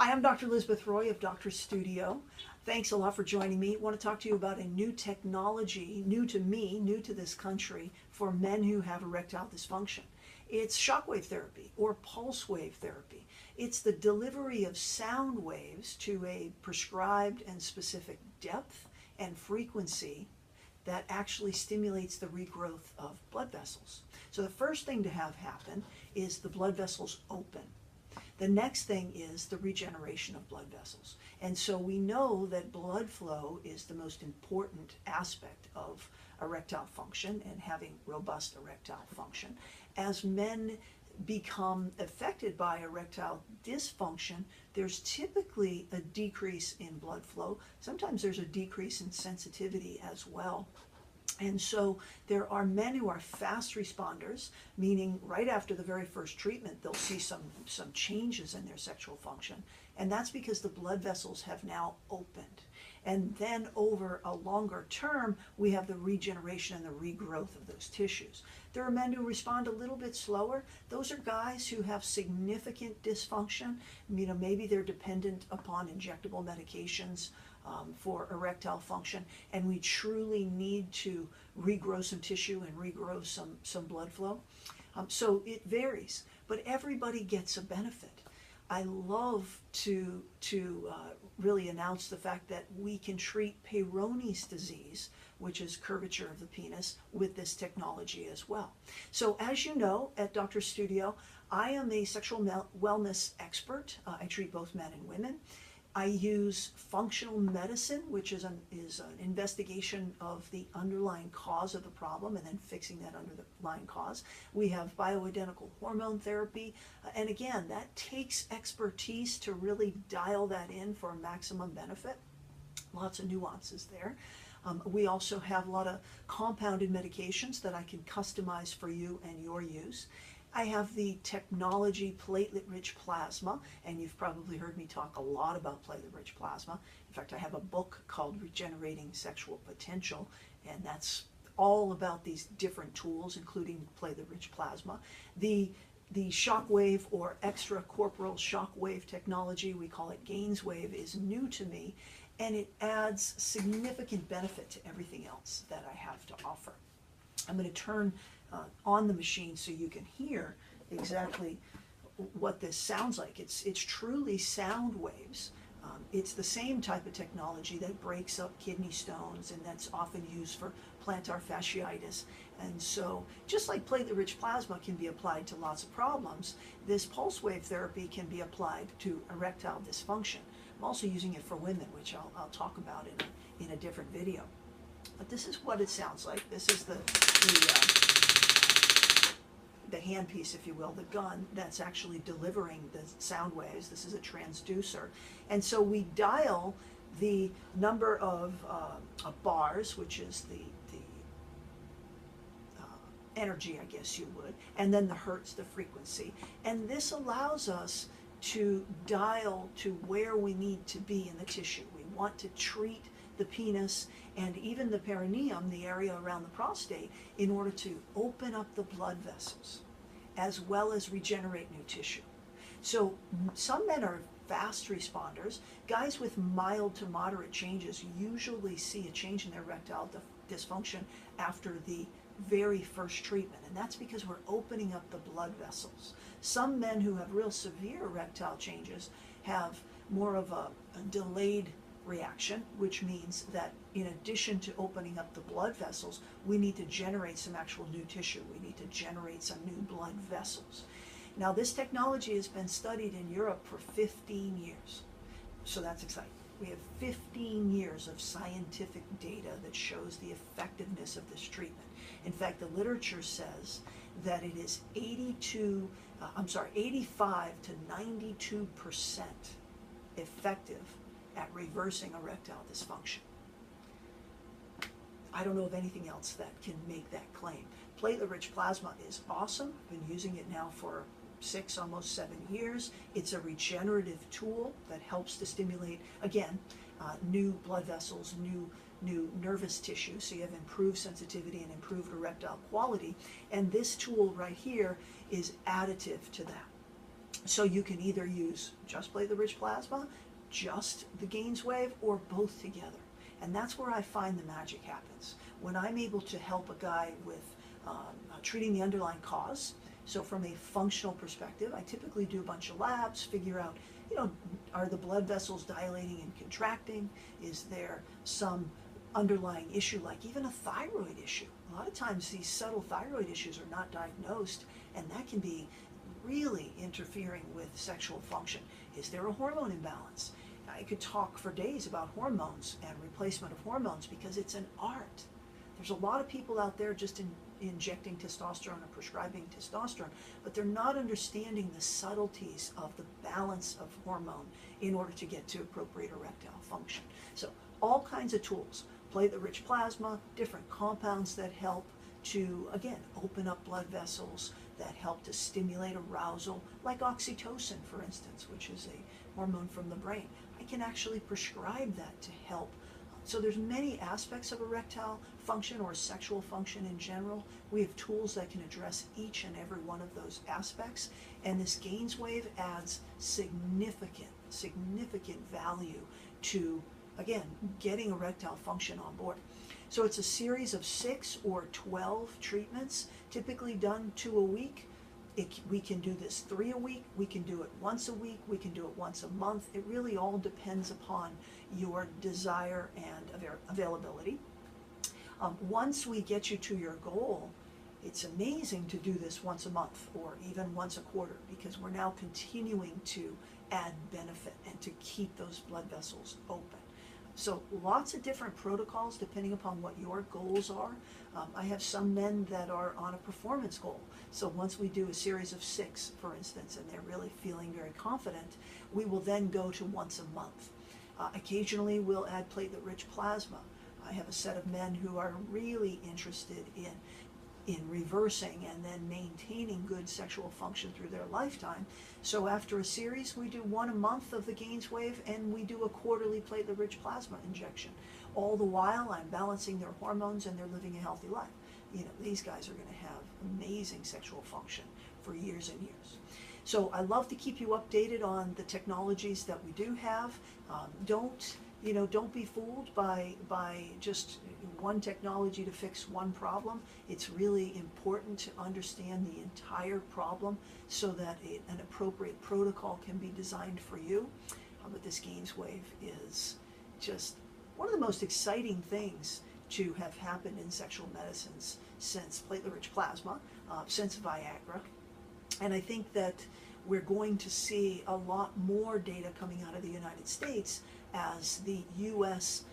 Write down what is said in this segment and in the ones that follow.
Hi, I'm Dr. Elizabeth Roy of Doctor Studio. Thanks a lot for joining me. I want to talk to you about a new technology, new to me, new to this country, for men who have erectile dysfunction. It's shockwave therapy or pulse wave therapy. It's the delivery of sound waves to a prescribed and specific depth and frequency that actually stimulates the regrowth of blood vessels. So the first thing to have happen is the blood vessels open. The next thing is the regeneration of blood vessels. And so we know that blood flow is the most important aspect of erectile function and having robust erectile function. As men become affected by erectile dysfunction, there's typically a decrease in blood flow. Sometimes there's a decrease in sensitivity as well. And so there are men who are fast responders, meaning right after the very first treatment, they'll see some changes in their sexual function. And that's because the blood vessels have now opened. And then over a longer term, we have the regeneration and the regrowth of those tissues. There are men who respond a little bit slower. Those are guys who have significant dysfunction. Maybe they're dependent upon injectable medications for erectile function, and we truly need to regrow some tissue and regrow some blood flow. So it varies, but everybody gets a benefit. I love to really announce the fact that we can treat Peyronie's disease, which is curvature of the penis, with this technology as well. So as you know, at Dr. Studio, I am a sexual wellness expert. I treat both men and women. I use functional medicine, which is an investigation of the underlying cause of the problem and then fixing that underlying cause. We have bioidentical hormone therapy, and again, that takes expertise to really dial that in for maximum benefit. Lots of nuances there. We also have a lot of compounded medications that I can customize for you and your use. I have the technology platelet-rich plasma, and you've probably heard me talk a lot about platelet-rich plasma. In fact, I have a book called Regenerating Sexual Potential, and that's all about these different tools, including platelet-rich plasma. The shockwave or extracorporeal shockwave technology, we call it Gainswave, is new to me, and it adds significant benefit to everything else that I have to offer. I'm going to turn on the machine so you can hear exactly what this sounds like. It's truly sound waves. It's the same type of technology that breaks up kidney stones, and that's often used for plantar fasciitis. And so just like platelet-rich plasma can be applied to lots of problems, this pulse wave therapy can be applied to erectile dysfunction. I'm also using it for women, which I'll talk about in a different video. But this is what it sounds like. This is the handpiece, if you will, the gun that's actually delivering the sound waves. This is a transducer. And so we dial the number of bars, which is the energy, I guess you would, and then the hertz, the frequency. And this allows us to dial to where we need to be in the tissue. We want to treat the penis and even the perineum, the area around the prostate, in order to open up the blood vessels as well as regenerate new tissue. So some men are fast responders. Guys with mild to moderate changes usually see a change in their erectile dysfunction after the very first treatment, and that's because we're opening up the blood vessels. Some men who have real severe erectile changes have more of a delayed reaction, which means that in addition to opening up the blood vessels, we need to generate some actual new tissue. We need to generate some new blood vessels. Now, this technology has been studied in Europe for 15 years, so that's exciting. We have 15 years of scientific data that shows the effectiveness of this treatment. In fact, the literature says that it is 85 to 92% effective at reversing erectile dysfunction. I don't know of anything else that can make that claim. Platelet-rich plasma is awesome. I've been using it now for 6, almost 7 years. It's a regenerative tool that helps to stimulate, again, new blood vessels, new nervous tissue, so you have improved sensitivity and improved erectile quality. And this tool right here is additive to that. So you can either use just platelet rich plasma, just the gains wave, or both together. And that's where I find the magic happens. When I'm able to help a guy with treating the underlying cause. So from a functional perspective, I typically do a bunch of labs, figure out, are the blood vessels dilating and contracting? Is there some underlying issue, like even a thyroid issue? A lot of times these subtle thyroid issues are not diagnosed, and that can be really interfering with sexual function. Is there a hormone imbalance? I could talk for days about hormones and replacement of hormones because it's an art. There's a lot of people out there just injecting testosterone or prescribing testosterone, but they're not understanding the subtleties of the balance of hormone in order to get to appropriate erectile function. So all kinds of tools, platelet-rich plasma, different compounds that help to, again, open up blood vessels, that help to stimulate arousal, like oxytocin, for instance, which is a hormone from the brain. I can actually prescribe that to help. So there's many aspects of erectile function or sexual function in general. We have tools that can address each and every one of those aspects, and this gains wave adds significant value to, again, getting erectile function on board. So it's a series of 6 or 12 treatments, typically done 2 a week. We can do this 3 a week, we can do it once a week, we can do it once a month. It really all depends upon your desire and availability. Once we get you to your goal, it's amazing to do this once a month or even once a quarter, because we're now continuing to add benefit and to keep those blood vessels open. So lots of different protocols depending upon what your goals are. I have some men that are on a performance goal. So once we do a series of 6, for instance, and they're really feeling very confident, we will then go to once a month. Occasionally we'll add platelet-rich plasma. I have a set of men who are really interested in reversing and then maintaining good sexual function through their lifetime. So after a series, we do 1 a month of the gains wave, and we do a quarterly platelet-rich plasma injection. All the while, I'm balancing their hormones and they're living a healthy life. These guys are going to have amazing sexual function for years and years. So I love to keep you updated on the technologies that we do have. Don't be fooled by just one technology to fix one problem. It's really important to understand the entire problem so that an appropriate protocol can be designed for you. But this gains wave is just one of the most exciting things to have happened in sexual medicines since platelet-rich plasma, since Viagra. And I think that we're going to see a lot more data coming out of the United States as the U.S.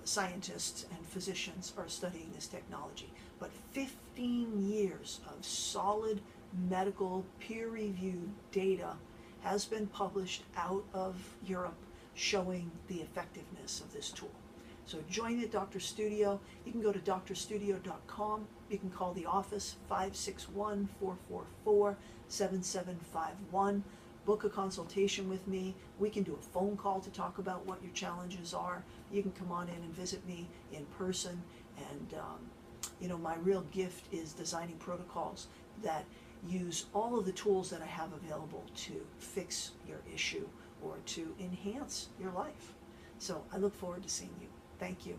Scientists and physicians are studying this technology. But 15 years of solid medical peer-reviewed data has been published out of Europe showing the effectiveness of this tool. So join me at Dr. Studio. You can go to drstudio.com. You can call the office 561-444-7751. Book a consultation with me. We can do a phone call to talk about what your challenges are. You can come on in and visit me in person. And my real gift is designing protocols that use all of the tools that I have available to fix your issue or to enhance your life. So I look forward to seeing you. Thank you.